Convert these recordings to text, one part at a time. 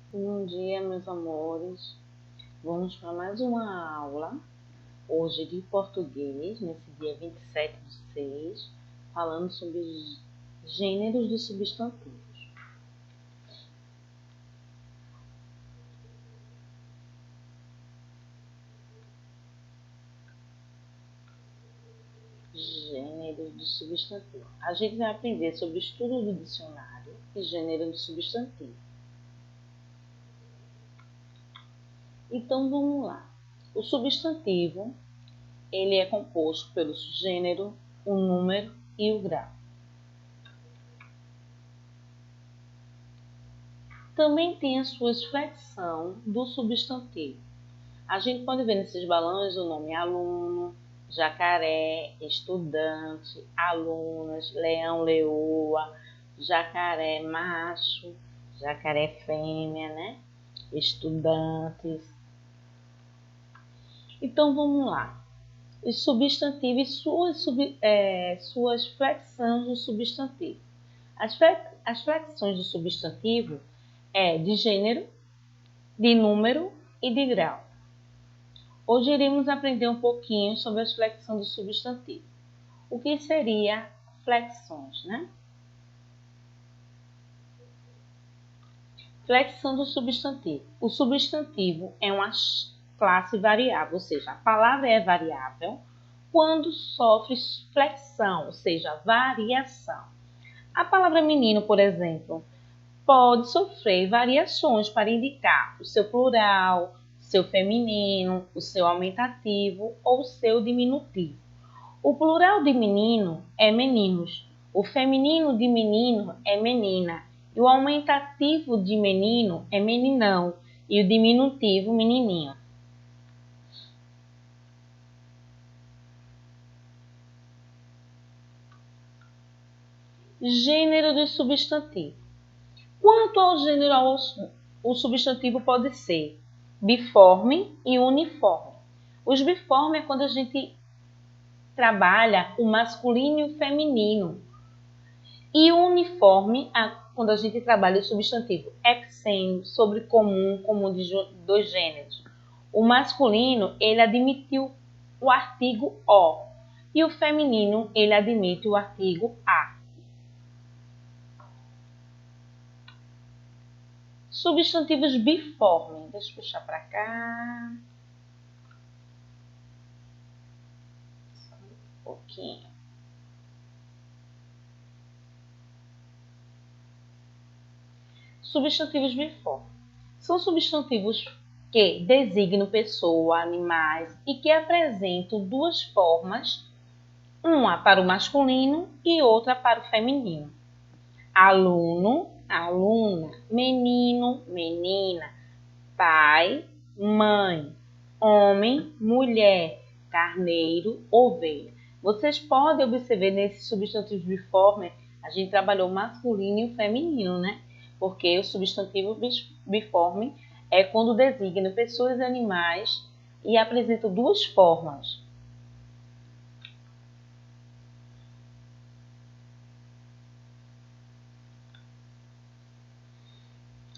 Bom dia, meus amores. Vamos para mais uma aula, hoje de português, nesse dia 27/6, falando sobre gêneros de substantivos. Gêneros de substantivo. A gente vai aprender sobre o estudo do dicionário e gênero de substantivo. Então, vamos lá. O substantivo, ele é composto pelo gênero, o número e o grau. Também tem as suas flexões do substantivo. A gente pode ver nesses balões o nome aluno, jacaré, estudante, alunas, leão, leoa, jacaré macho, jacaré fêmea, né? Estudantes. Então vamos lá. Os substantivos e suas flexões do substantivo. As flexões do substantivo é de gênero, de número e de grau. Hoje iremos aprender um pouquinho sobre as flexões do substantivo. O que seria flexões, né? Flexão do substantivo. O substantivo é uma classe variável, ou seja, a palavra é variável quando sofre flexão, ou seja, variação. A palavra menino, por exemplo, pode sofrer variações para indicar o seu plural, seu feminino, o seu aumentativo ou o seu diminutivo. O plural de menino é meninos, o feminino de menino é menina, e o aumentativo de menino é meninão, e o diminutivo menininho. Gênero de substantivo. Quanto ao gênero, o substantivo pode ser biforme e uniforme. Os biformes é quando a gente trabalha o masculino e o feminino. E o uniforme é quando a gente trabalha o substantivo epicênio, sobre comum, comum de dois gêneros. O masculino, ele admitiu o artigo O. E o feminino, ele admite o artigo A. Substantivos biformes. Deixa eu puxar para cá. Só um pouquinho. Substantivos biformes. São substantivos que designam pessoa, animais e que apresentam duas formas, uma para o masculino e outra para o feminino. Aluno, aluna, menino, menina, pai, mãe, homem, mulher, carneiro, ovelha. Vocês podem observar nesses substantivos biformes, a gente trabalhou o masculino e o feminino, né? Porque o substantivo biforme é quando designa pessoas e animais e apresenta duas formas.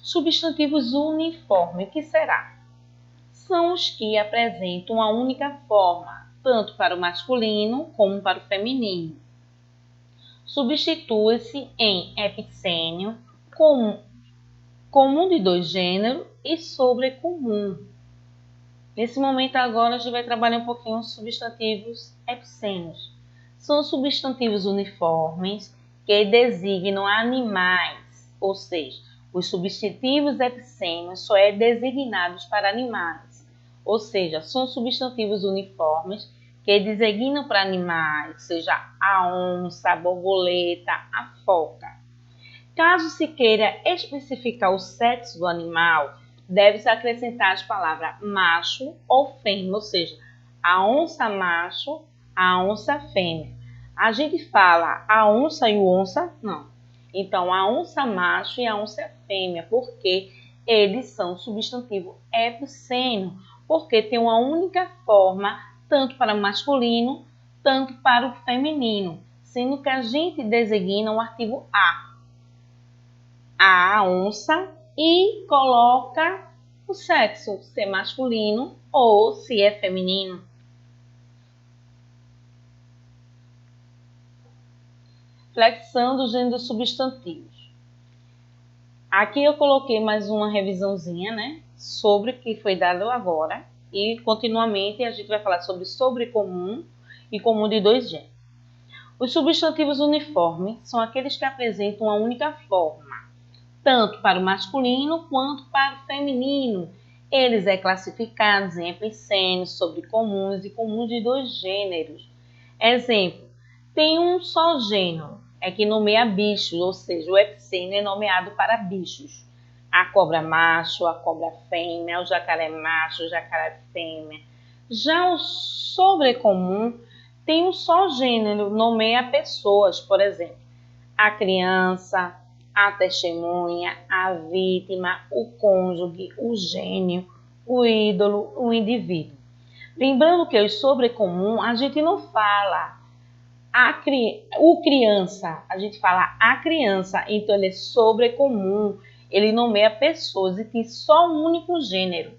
Substantivos uniformes, o que será? São os que apresentam uma única forma, tanto para o masculino como para o feminino. Substitui-se em epicênio, comum de dois gêneros e sobrecomum. Nesse momento agora a gente vai trabalhar um pouquinho os substantivos epicênios. São substantivos uniformes que designam animais, ou seja, os substantivos epicênios só é designados para animais, ou seja, são substantivos uniformes que designam para animais, seja a onça, a borboleta, a foca. Caso se queira especificar o sexo do animal, deve-se acrescentar as palavras macho ou fêmea, ou seja, a onça macho, a onça fêmea. A gente fala a onça e o onça? Não. Então, a onça macho e a onça fêmea, porque eles são substantivo epicênio, porque tem uma única forma, tanto para o masculino, tanto para o feminino, sendo que a gente designa o artigo A onça e coloca o sexo, se é masculino ou se é feminino. Flexão do gênero dos substantivos. Aqui eu coloquei mais uma revisãozinha, né, sobre o que foi dado agora. E continuamente a gente vai falar sobre sobrecomum e comum de dois gêneros. Os substantivos uniformes são aqueles que apresentam uma única forma, tanto para o masculino quanto para o feminino. Eles são classificados em epicênios, sobrecomuns e comuns de dois gêneros. Exemplo, tem um só gênero, é que nomeia bichos, ou seja, o epicênio é nomeado para bichos. A cobra macho, a cobra fêmea, o jacaré macho, o jacaré fêmea. Já o sobrecomum tem um só gênero, nomeia pessoas, por exemplo, a criança, a testemunha, a vítima, o cônjuge, o gênio, o ídolo, o indivíduo. Lembrando que o sobrecomum a gente não fala o criança, a gente fala a criança, então ele é sobrecomum, ele nomeia pessoas e tem só um único gênero.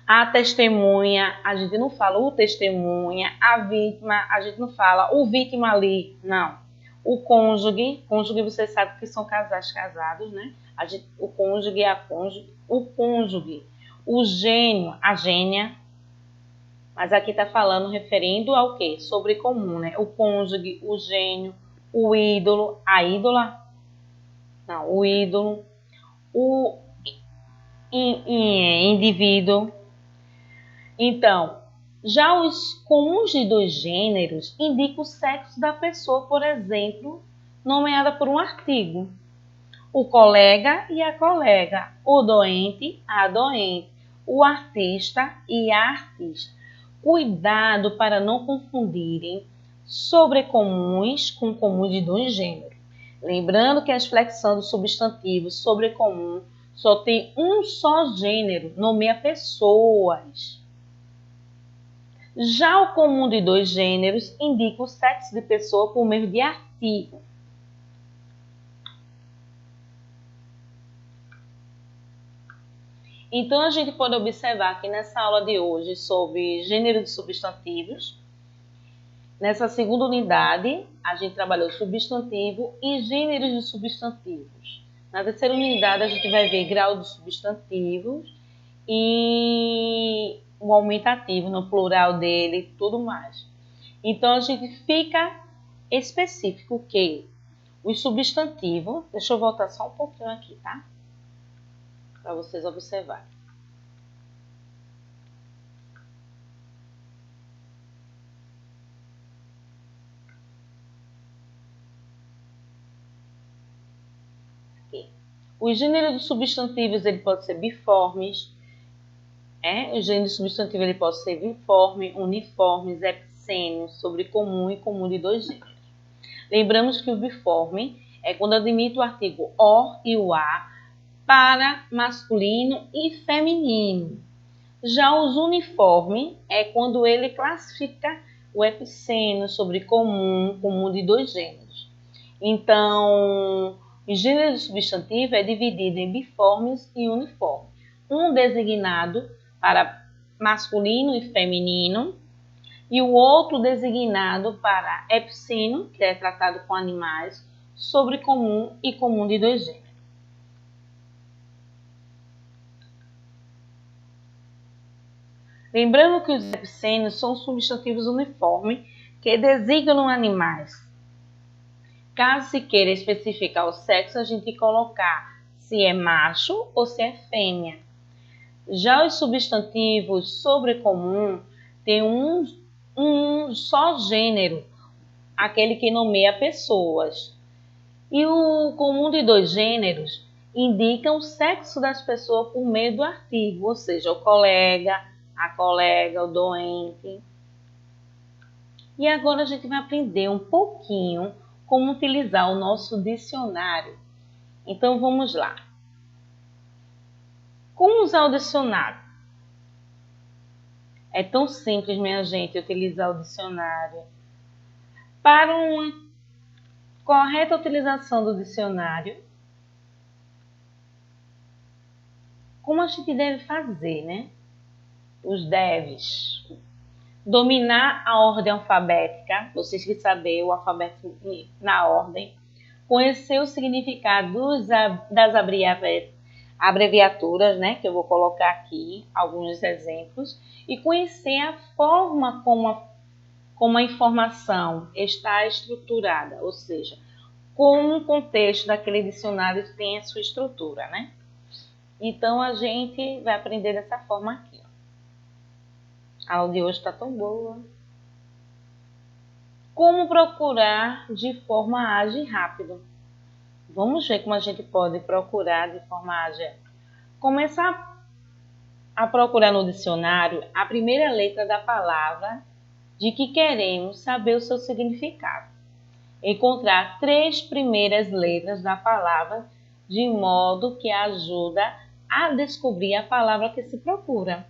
A testemunha, a gente não fala o testemunha, a vítima, a gente não fala o vítima ali, não. O cônjuge você sabe que são casais casados, né? O cônjuge é a cônjuge, o cônjuge, o gênio, a gênia, mas aqui está falando referindo ao quê? Sobrecomum, né? O cônjuge, o gênio, o ídolo, a ídola, não, o ídolo, o indivíduo. Então, já os comuns de dois gêneros indicam o sexo da pessoa, por exemplo, nomeada por um artigo. O colega e a colega, o doente, a doente, o artista e a artista. Cuidado para não confundirem sobrecomuns com comuns de dois gêneros. Lembrando que as flexões do substantivo sobrecomum só tem um só gênero, nomeia pessoas. Já o comum de dois gêneros indica o sexo de pessoa por meio de artigo. Então, a gente pode observar aqui nessa aula de hoje sobre gênero de substantivos. Nessa segunda unidade, a gente trabalhou substantivo e gêneros de substantivos. Na terceira unidade, a gente vai ver grau de substantivos e o aumentativo no plural dele e tudo mais. Então, a gente fica específico que os substantivos... Deixa eu voltar só um pouquinho aqui, tá? Para vocês observarem. Aqui. Os gêneros dos substantivos ele pode ser biformes. O gênero substantivo ele pode ser biforme, uniformes, epicênios, sobrecomum e comum de dois gêneros. Lembramos que o biforme é quando admite o artigo o e o a para masculino e feminino. Já os uniformes é quando ele classifica o epicênio, sobrecomum, comum de dois gêneros. Então, o gênero substantivo é dividido em biformes e uniformes. Um designado para masculino e feminino, e o outro designado para epicênio, que é tratado com animais, sobrecomum e comum de dois gêneros. Lembrando que os epicênios são substantivos uniformes que designam animais. Caso se queira especificar o sexo, a gente tem que colocar se é macho ou se é fêmea. Já os substantivos sobrecomum têm um só gênero, aquele que nomeia pessoas. E o comum de dois gêneros indica o sexo das pessoas por meio do artigo, ou seja, o colega, a colega, o doente. E agora a gente vai aprender um pouquinho como utilizar o nosso dicionário. Então vamos lá. Como usar o dicionário? É tão simples, minha gente, utilizar o dicionário. Para uma correta utilização do dicionário, como a gente deve fazer, né? Os deves. Dominar a ordem alfabética, vocês que sabem o alfabeto na ordem. Conhecer o significado das abreviaturas, né? Que eu vou colocar aqui alguns exemplos. E conhecer a forma como a informação está estruturada, ou seja, como o contexto daquele dicionário tem a sua estrutura, né? Então, a gente vai aprender dessa forma aqui. A aula de hoje está tão boa. Como procurar de forma ágil e rápido? Vamos ver como a gente pode procurar de forma ágil. Começar a procurar no dicionário a primeira letra da palavra de que queremos saber o seu significado. Encontrar 3 primeiras letras da palavra de modo que ajuda a descobrir a palavra que se procura.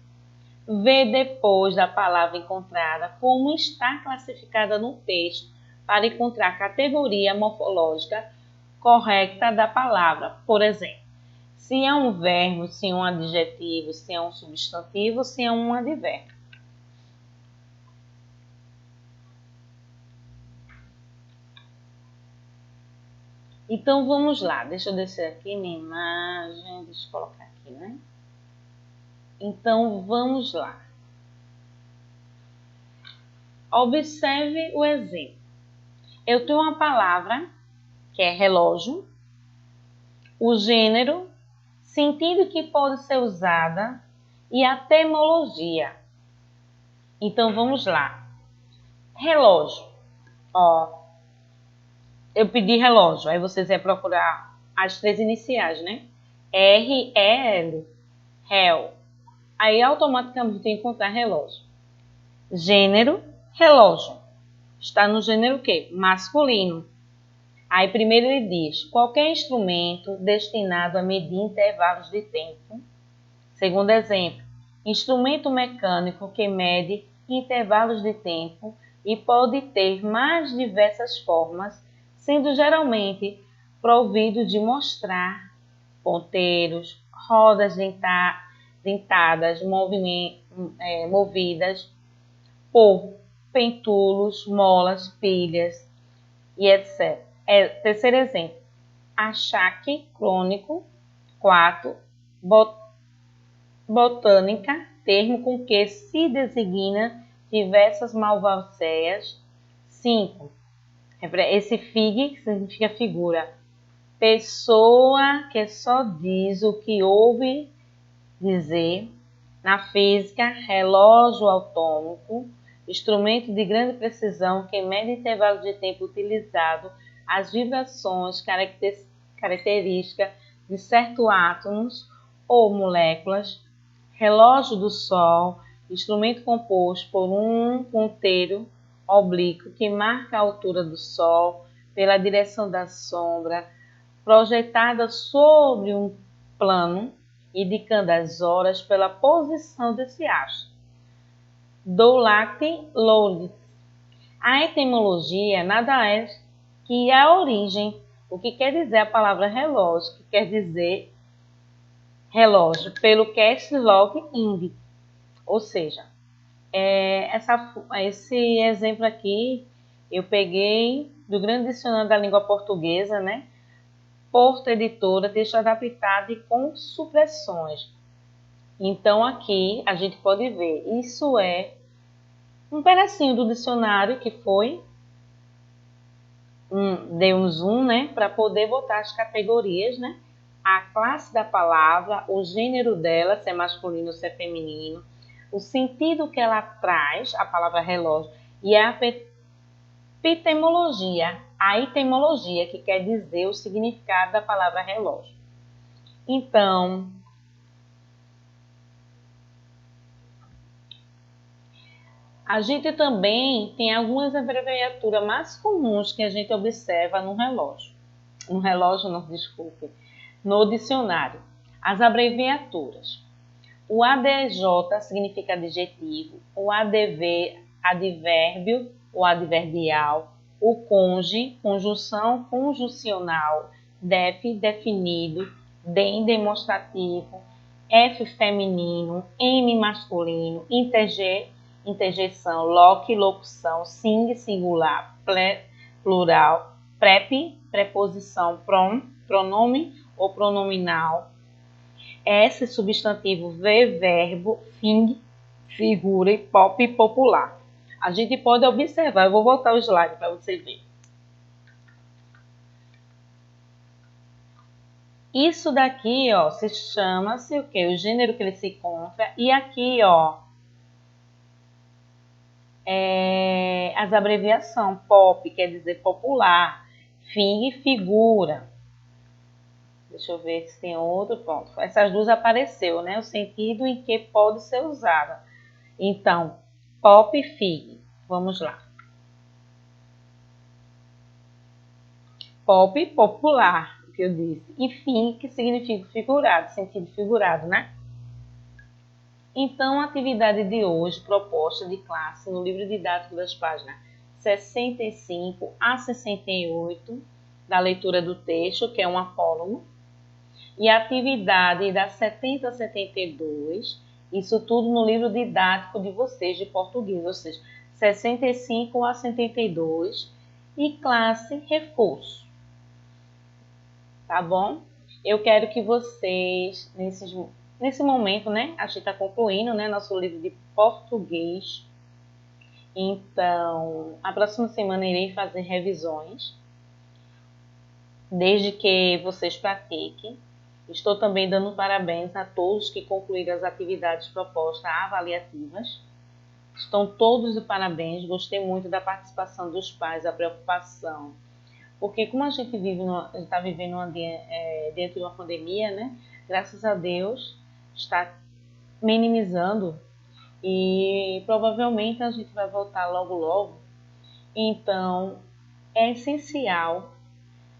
Ver depois da palavra encontrada como está classificada no texto para encontrar a categoria morfológica correta da palavra. Por exemplo, se é um verbo, se é um adjetivo, se é um substantivo, se é um advérbio. Então, vamos lá. Deixa eu descer aqui minha imagem. Deixa eu colocar aqui, né? Então, vamos lá. Observe o exemplo. Eu tenho uma palavra, que é relógio, o gênero, sentido que pode ser usada e a etimologia. Então, vamos lá. Relógio. Ó, eu pedi relógio, aí vocês vão procurar as 3 iniciais, né? R, E, L, rel. Aí automaticamente encontrar relógio. Gênero, relógio. Está no gênero o quê? Masculino. Aí primeiro ele diz, qualquer instrumento destinado a medir intervalos de tempo. Segundo exemplo, instrumento mecânico que mede intervalos de tempo e pode ter mais diversas formas, sendo geralmente provido de mostrar, ponteiros, rodas dentadas, movidas por pentulos, molas, pilhas e etc. Terceiro exemplo, achaque crônico. 4. Botânica, termo com que se designa diversas malvaceias. 5. Esse fig significa figura. Pessoa que só diz o que ouve dizer. Na física, relógio autônomo, instrumento de grande precisão que mede intervalo de tempo utilizado, as vibrações características de certos átomos ou moléculas. Relógio do Sol, instrumento composto por um ponteiro oblíquo que marca a altura do Sol pela direção da sombra, projetada sobre um plano, indicando as horas pela posição desse astro. Doulacte Loulis. A etimologia nada é que a origem, o que quer dizer a palavra relógio, que quer dizer relógio, pelo cast log indi. Ou seja, esse exemplo aqui eu peguei do Grande Dicionário da Língua Portuguesa, né? Porto Editora, texto adaptado e com supressões. Então, aqui a gente pode ver, isso é um pedacinho do dicionário que foi, deu um zoom, né, para poder botar as categorias, né, a classe da palavra, o gênero dela, se é masculino ou se é feminino, o sentido que ela traz, a palavra relógio, e a etimologia, que quer dizer o significado da palavra relógio. Então, a gente também tem algumas abreviaturas mais comuns que a gente observa no relógio. No dicionário. As abreviaturas. O ADJ significa adjetivo, o ADV, advérbio ou adverbial, o conge, conjunção conjuncional, def, definido, dem, demonstrativo, F feminino, M masculino, interjeição, loque, locução, sing, singular, plural, prep, preposição, pronome ou pronominal, S substantivo, V verbo, fing, figura e pop popular. A gente pode observar, eu vou voltar o slide para você ver. Isso daqui, ó, se chama-se o quê? O gênero que ele se encontra. E aqui, ó, as abreviações. Pop quer dizer popular. Fing, figura. Deixa eu ver se tem outro ponto. Essas duas apareceu, né? O sentido em que pode ser usada. Então, pop e fig. Vamos lá. Pop, popular, o que eu disse. E fing, que significa figurado, sentido figurado, né? Então, a atividade de hoje, proposta de classe no livro didático das páginas 65 a 68, da leitura do texto, que é um apólogo, e a atividade da 70 a 72, isso tudo no livro didático de vocês de português, ou seja, 65 a 72, e classe reforço. Tá bom? Eu quero que vocês, nesse momento, né? A gente está concluindo, né? Nosso livro de português. Então, a próxima semana irei fazer revisões, desde que vocês pratiquem. Estou também dando parabéns a todos que concluíram as atividades propostas avaliativas. Estão todos de parabéns. Gostei muito da participação dos pais, a preocupação. Porque como a gente está vivendo dentro de uma pandemia, né? Graças a Deus está minimizando e provavelmente a gente vai voltar logo logo. Então é essencial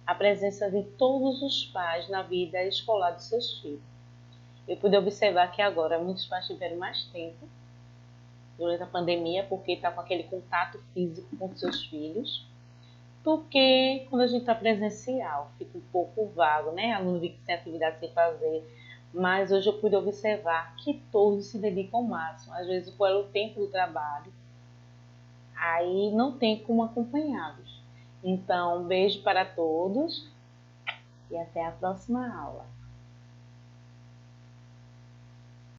a presença de todos os pais na vida escolar dos seus filhos. Eu pude observar que agora muitos pais tiveram mais tempo durante a pandemia porque está com aquele contato físico com seus filhos, porque quando a gente está presencial fica um pouco vago, né? Aluno que tem atividade sem fazer, mas hoje eu pude observar que todos se dedicam ao máximo, às vezes pelo tempo do trabalho, aí não tem como acompanhá-los. Então, um beijo para todos e até a próxima aula.